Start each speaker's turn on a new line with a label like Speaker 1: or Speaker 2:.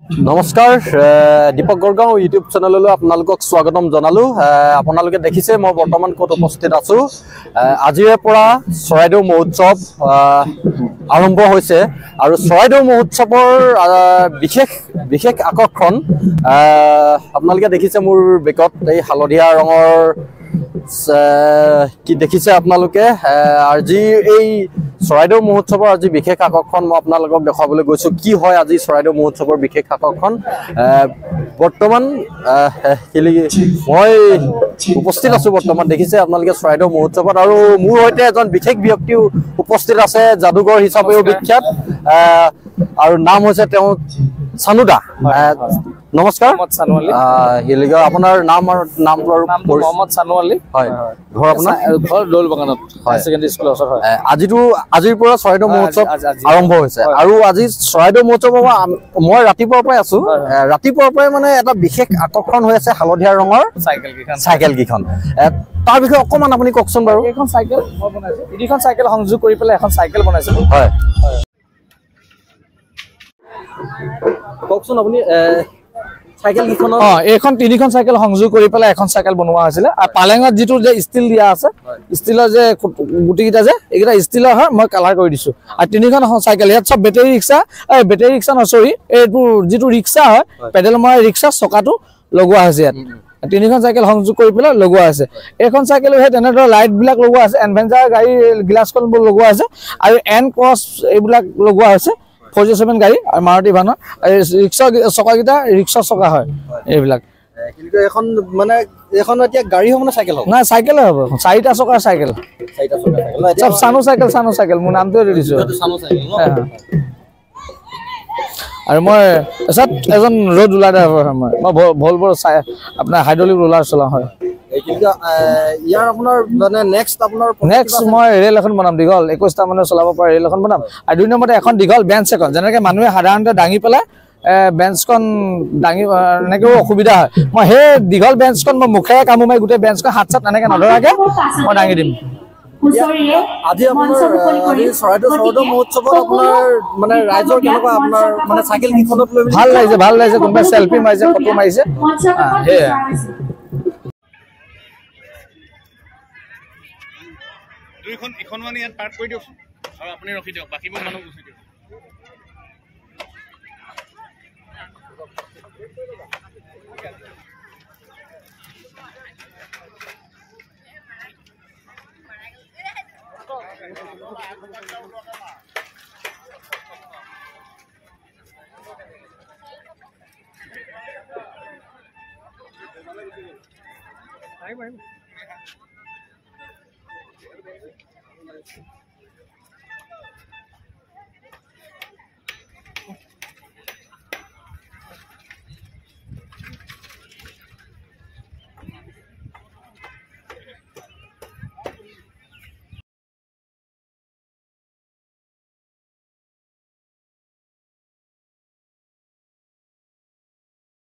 Speaker 1: নমস্কাৰ দীপক গড়গাঁও ইউটিউব চেনেললৈ আপোনালোকক স্বাগতম জনালো আপোনালোকে দেখিছে মই বৰ্তমান ক'ত উপস্থিত আছো আজিৰে পৰা চৰাইদেউ মহোৎসৱ আৰম্ভ হৈছে আৰু চৰাইদেউ মহোৎসৱৰ বিশেষ আকৰ্ষণ আপোনালোকে দেখিছে মোৰ বেকত এই হালধীয়া ৰঙৰ কি দেখিছে আপোনালোকে আজি এই চৰাইদেউ মহোৎসৱৰ আজি বিশেষ আকৰ্ষণ মই আপোনালোকক দেখাবলৈ গৈছো কি হয় আজি চৰাইদেউ মহোৎসৱৰ বিশেষ আকৰ্ষণ বৰ্তমান মই উপস্থিত আছো বৰ্তমান দেখিছে আপোনালোকে চৰাইদেউ মহোৎসৱত আৰু মোৰ সৈতে এজন বিশেষ ব্যক্তি উপস্থিত আছে যাদুঘৰ হিচাপেও বিখ্যাত আৰু নাম হৈছে তেওঁ সানুদা নমস্কাৰ হিলিগা আপোনাৰ নাম আৰু নামটো আৰু
Speaker 2: মোহাম্মদ সানুৱালি
Speaker 1: হয় ঘৰ আপোনাৰ
Speaker 2: ঘৰ দৌল বাগানত হাই সেকেন্ডাৰী স্কুলৰ ওচৰত হয়
Speaker 1: আজিৰ পৰা চৰাইদেউ মহোৎসৱ আৰম্ভ হৈছে আৰু আজি চৰাইদেউ মহোৎসৱৰ মই ৰাতিপুৱাৰ পৰাই আছো ৰাতিপুৱাৰ পৰাই মানে এটা বিশেষ আকৰ্ষণ হৈ আছে হালধীয়া ৰঙৰ চাইকেল কেইখন তাৰ বিষয়ে অকমান আপুনি কওকচোন বাৰু
Speaker 2: এইখন চাইকেল মই বনাইছো তিনিখন চাইকেল সংযোগ কৰি পেলাই এখন চাইকেল বনাইছো
Speaker 1: হয় কওকচোন আপুনি সাইকেল কিখন
Speaker 2: এইখন তিনিখন সাইকেল সংযোগ কৰি পেলাই এখন সাইকেল বনোৱা হৈছিল আৰু পালেঙত যেটো যে ষ্টিল দিয়া আছে ষ্টিলৰ যে গুটিকিটা যে এইকিটা ষ্টিলৰ হয় মই কালাৰ কৰি দিছো আৰু তিনিখন সাইকেল ইয়াত সব বেটাৰী ৰিক্সা নচৰি এইটো যেটো ৰিক্সা হয় পেডেল মৰা ৰিক্সা চকাটো লগোৱা হৈছে ইয়াত তিনিখন সাইকেল সংযোগ কৰি পেলাই লগোৱা আছে এখন সাইকেল হে তেনেদৰে লাইট বিলাক লগোৱা আছে এডভেঞ্চাৰ গাড়ী গ্লাছখন লগোৱা আছে আৰু এন ক্ৰছ এইবিলাক লগোৱা আছে 47 গাড়ী আৰু মাৰুতি ভান ৰিক্সা চকাকিটা ৰিক্সা চকা হয় এইবিলাক
Speaker 1: কিন্তু এখন মানে এখন এতিয়া গাড়ী হ'ব না সাইকেল হ'ব
Speaker 2: না সাইকেল হ'ব চাৰিটা চকাৰ সাইকেল সব সানো সাইকেল মোৰ নামটো দি দিছো
Speaker 1: সানো সাইকেল
Speaker 2: আৰু মই এজন ৰোড ৰুলাৰ ড্ৰাইভাৰ হয় মই ভলভো আপোনাৰ হাইড্ৰলিক ৰুলাৰ চলা হয়
Speaker 1: কিন্তু ইয়াৰ আপোনাৰ মানে নেক্সট
Speaker 2: মই ৰেল এখন বনাম দীঘল 21টা মানে চলাব পৰা ৰেল এখন বনাম আৰু দুই নম্বৰতে এখন দীঘল বেঞ্চ এখন যেনেকৈ মানুহে সাধাৰণতে দাঙি পেলাই বেঞ্চখন দাঙি এনেকৈ অসুবিধা হয় মই সেই দীঘল বেঞ্চখন মই মুখেৰে কামো মাৰি গোটেই বেঞ্চখন হাত চাত এনেকৈ নধৰাকৈ মই দাঙি দিম
Speaker 1: আজি চৰাইদেউ মহোৎসৱত আপোনাৰ মানে ৰাইজৰ কেনেকুৱা আপোনাৰ মানে চাইকেল কিখনত লৈ
Speaker 2: ভাল লাগিছে কোনোবাই চেলফি মাৰিছে ফটো মাৰিছে
Speaker 3: দুইখন এখন মানে ইয়াত পাৰ্ক কৰি দিয়ক আৰু আপুনি ৰখি দিয়ক বাকিবোৰ মানুহ গুচি দিয়ক Thank you.